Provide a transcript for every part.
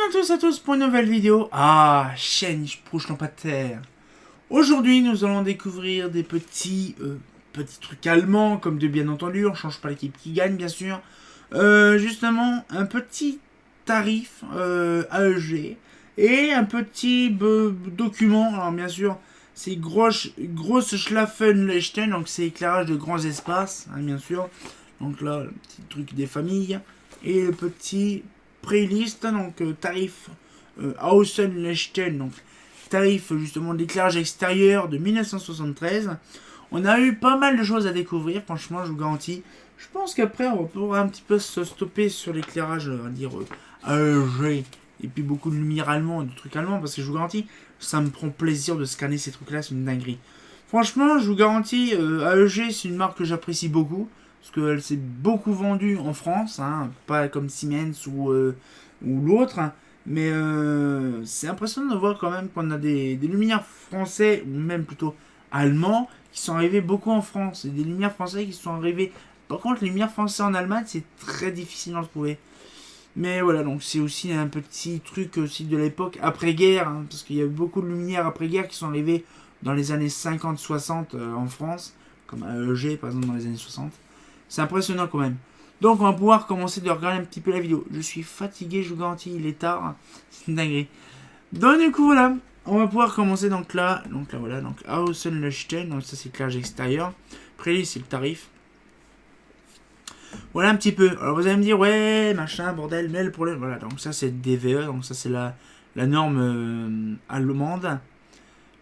à tous pour une nouvelle vidéo. Ah, chaîne, je bouge pas de terre. Aujourd'hui, nous allons découvrir des petits trucs allemands, comme de bien entendu. On change pas l'équipe qui gagne, bien sûr. Justement, un petit tarif AEG et un petit document. Alors, bien sûr, c'est grosse Schlafenlechten, donc c'est éclairage de grands espaces, hein, bien sûr. Donc là, le petit truc des familles. Et le petit playlist, donc tarif Außenlichten, donc tarif justement d'éclairage extérieur de 1973. On a eu pas mal de choses à découvrir, franchement, je vous garantis. Je pense qu'après, on va pouvoir un petit peu se stopper sur l'éclairage, on va dire, AEG, et puis beaucoup de lumière allemand, de trucs allemands, parce que je vous garantis, ça me prend plaisir de scanner ces trucs-là, c'est une dinguerie. Franchement, je vous garantis, AEG, c'est une marque que j'apprécie beaucoup, parce qu'elle s'est beaucoup vendue en France, hein, pas comme Siemens ou l'autre, hein, mais c'est impressionnant de voir quand même qu'on a des luminaires français, ou même plutôt allemands, qui sont arrivés beaucoup en France, et des luminaires français qui sont arrivés. Par contre, les luminaires français en Allemagne, c'est très difficile à trouver. Mais voilà, donc c'est aussi un petit truc aussi de l'époque après-guerre, hein, parce qu'il y a eu beaucoup de luminaires après-guerre qui sont arrivés dans les années 50-60 en France, comme AEG par exemple dans les années 60. C'est impressionnant quand même. Donc on va pouvoir commencer de regarder un petit peu la vidéo. Je suis fatigué, je vous garantis, il est tard. C'est une dinguerie. Donc du coup voilà, on va pouvoir commencer donc là voilà, donc Außenlichten, donc ça c'est l'éclairage extérieur. Après c'est le tarif. Voilà un petit peu. Alors vous allez me dire ouais machin bordel, mais le problème voilà, donc ça c'est DVE, donc ça c'est la norme allemande.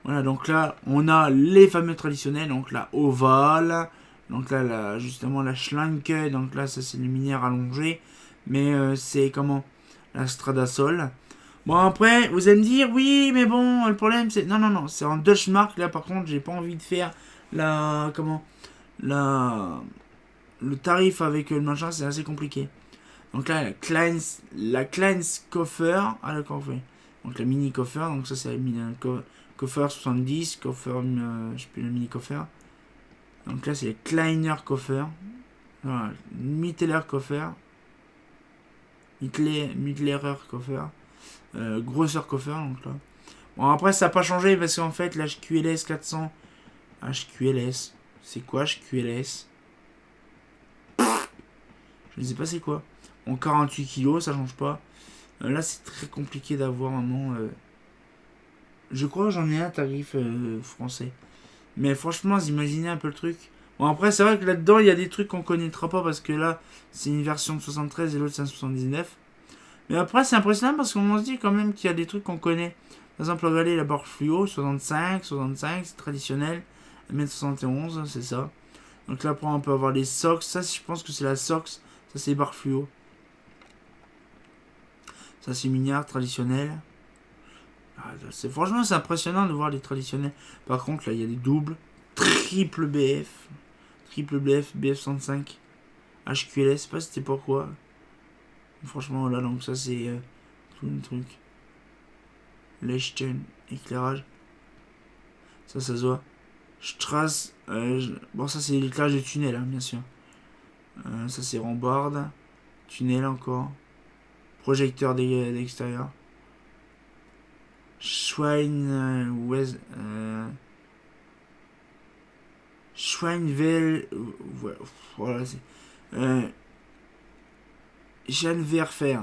Voilà, donc là on a les fameux traditionnels, donc la ovale. Donc là, justement, la Schlanke, donc là, ça c'est le luminaire allongé. Mais c'est comment la Stradasol. Bon, après, vous allez me dire, oui, mais bon, le problème c'est. Non, non, non, c'est en Deutschmark. Là, par contre, j'ai pas envie de faire la. Comment la. Le tarif avec le machin, c'est assez compliqué. Donc là, la Kleinskoffer. Ah, d'accord, oui. Donc la mini coffer, donc ça c'est la mini coffer 70, coffer, je sais plus, le mini coffer. Donc là, c'est les Kleiner Koffer. Voilà, Mittlerer Koffer. Mittlerer Koffer. Grosser Koffer, donc là. Bon, après, ça n'a pas changé parce qu'en fait, l'HQLS 400. HQLS. C'est quoi HQLS? Je ne sais pas c'est quoi. En 48 kg, ça change pas. Là, c'est très compliqué d'avoir un nom. Je crois que j'en ai un tarif français. Mais franchement, vous imaginez un peu le truc. Bon, après, c'est vrai que là-dedans, il y a des trucs qu'on connaîtra pas parce que là, c'est une version de 73 et l'autre, c'est un 79. Mais après, c'est impressionnant parce qu'on se dit quand même qu'il y a des trucs qu'on connaît. Par exemple, regardez la barre fluo, 65, c'est traditionnel. 1m71, c'est ça. Donc là, après, on peut avoir les SOX. Ça, je pense que c'est la SOX. Ça, c'est les barres fluo. Ça, c'est minière, traditionnel. Franchement, c'est impressionnant de voir les traditionnels. Par contre, là, il y a des doubles. Triple BF. Triple BF, BF105. HQLS, je sais pas c'était pourquoi. Franchement, là, donc ça, c'est tout le truc. Lechten, éclairage. Ça se voit. Strass. Bon, ça, c'est l'éclairage de tunnel, hein, bien sûr. Ça, c'est rambarde. Tunnel encore. Projecteur d'extérieur. Schweinvel. Voilà, c'est. Scheinwerfer.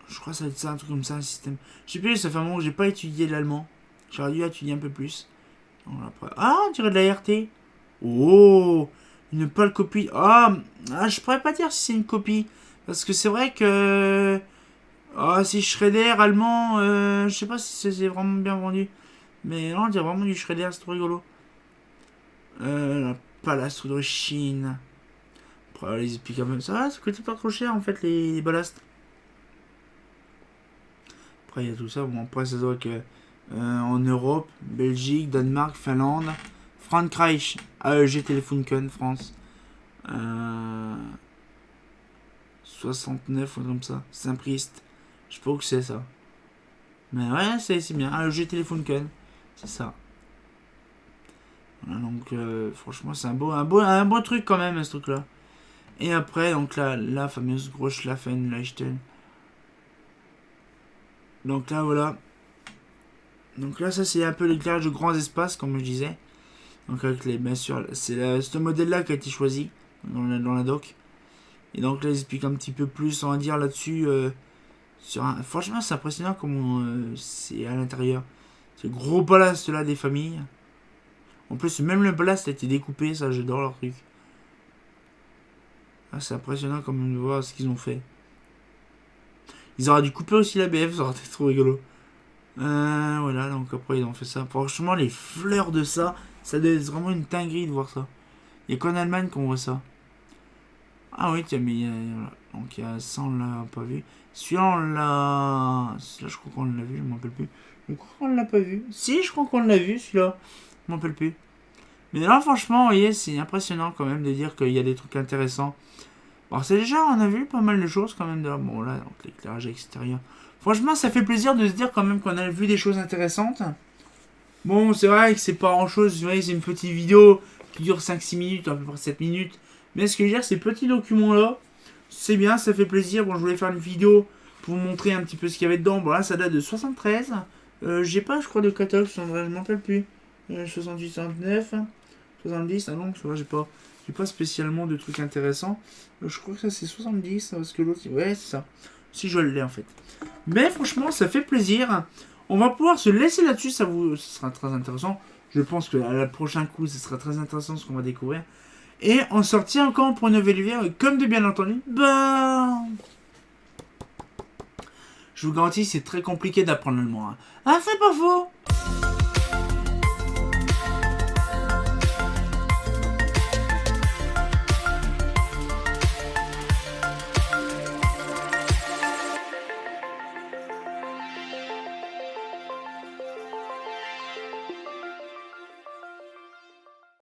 Je crois que ça va être ça, un truc comme ça, un système. Je sais plus, ça fait un moment que j'ai pas étudié l'allemand. J'aurais dû étudier un peu plus. Ah, on dirait de la RT. Oh, une pâle copie. Je pourrais pas dire si c'est une copie. Parce que c'est vrai que. C'est Schrader allemand. Je sais pas si c'est vraiment bien vendu. Mais non, on dirait vraiment du Schrader, c'est trop rigolo. La Palastre de Chine. Après, les expliquer un peu. Ça va, ça coûte pas trop cher en fait, les ballasts. Après, il y a tout ça. Bon, après, ça se voit que en Europe, Belgique, Danemark, Finlande, Frankreich, AEG Telefunken, France. 69 ou comme ça. Simpliste. Je sais pas où que c'est ça. Mais ouais, c'est bien. AEG Telefunken. C'est ça. Voilà, donc franchement, c'est un beau truc quand même, ce truc-là. Et après, donc là, la fameuse grosse Schlafenlechten. Donc là, voilà. Donc là, ça, c'est un peu l'éclairage de grands espaces, comme je disais. Donc avec les, bien sûr, c'est ce modèle-là qui a été choisi dans la doc. Et donc là, ils expliquent un petit peu plus, on va dire, là-dessus. Franchement, c'est impressionnant comment c'est à l'intérieur. Ce gros palace là des familles. En plus, même le palace a été découpé, ça, j'adore leur truc. Ah, c'est impressionnant comme on voit ce qu'ils ont fait. Ils auraient dû couper aussi la BF, ça aurait été trop rigolo. Voilà, donc après ils ont fait ça. Franchement, les fleurs de ça doit être vraiment une dinguerie de voir ça. Il n'y a qu'en Allemagne qu'on voit ça. Ah oui, tiens, mais voilà. Donc il y a ça, on l'a pas vu. Celui-là, on l'a. Celui-là, je crois qu'on l'a vu, je m'en rappelle plus. Je crois qu'on l'a pas vu. Si, je crois qu'on l'a vu, celui-là. Je m'en rappelle plus. Mais là, franchement, vous voyez, c'est impressionnant quand même de dire qu'il y a des trucs intéressants. Bon, c'est déjà, on a vu pas mal de choses quand même. Bon, là, donc l'éclairage extérieur. Franchement, ça fait plaisir de se dire quand même qu'on a vu des choses intéressantes. Bon, c'est vrai que c'est pas grand chose. Vous voyez, c'est une petite vidéo qui dure 5-6 minutes, à peu près 7 minutes. Mais ce que je veux dire, ces petits documents-là, c'est bien, ça fait plaisir. Bon, je voulais faire une vidéo pour vous montrer un petit peu ce qu'il y avait dedans. Bon, là, ça date de 73. J'ai pas, je crois, de catalogue, je m'en rappelle plus. 68, 69, 70, ah non, j'ai pas spécialement de trucs intéressants. Je crois que ça c'est 70, parce que l'autre, ouais, c'est ça. Si je l'ai en fait. Mais franchement, ça fait plaisir. On va pouvoir se laisser là-dessus, ça sera très intéressant. Je pense que à la prochaine coup, ce sera très intéressant ce qu'on va découvrir. Et on sortira encore pour une nouvelle vidéo, comme de bien entendu, bah... Je vous garantis, c'est très compliqué d'apprendre l'allemand. Hein. Ah, c'est pas faux.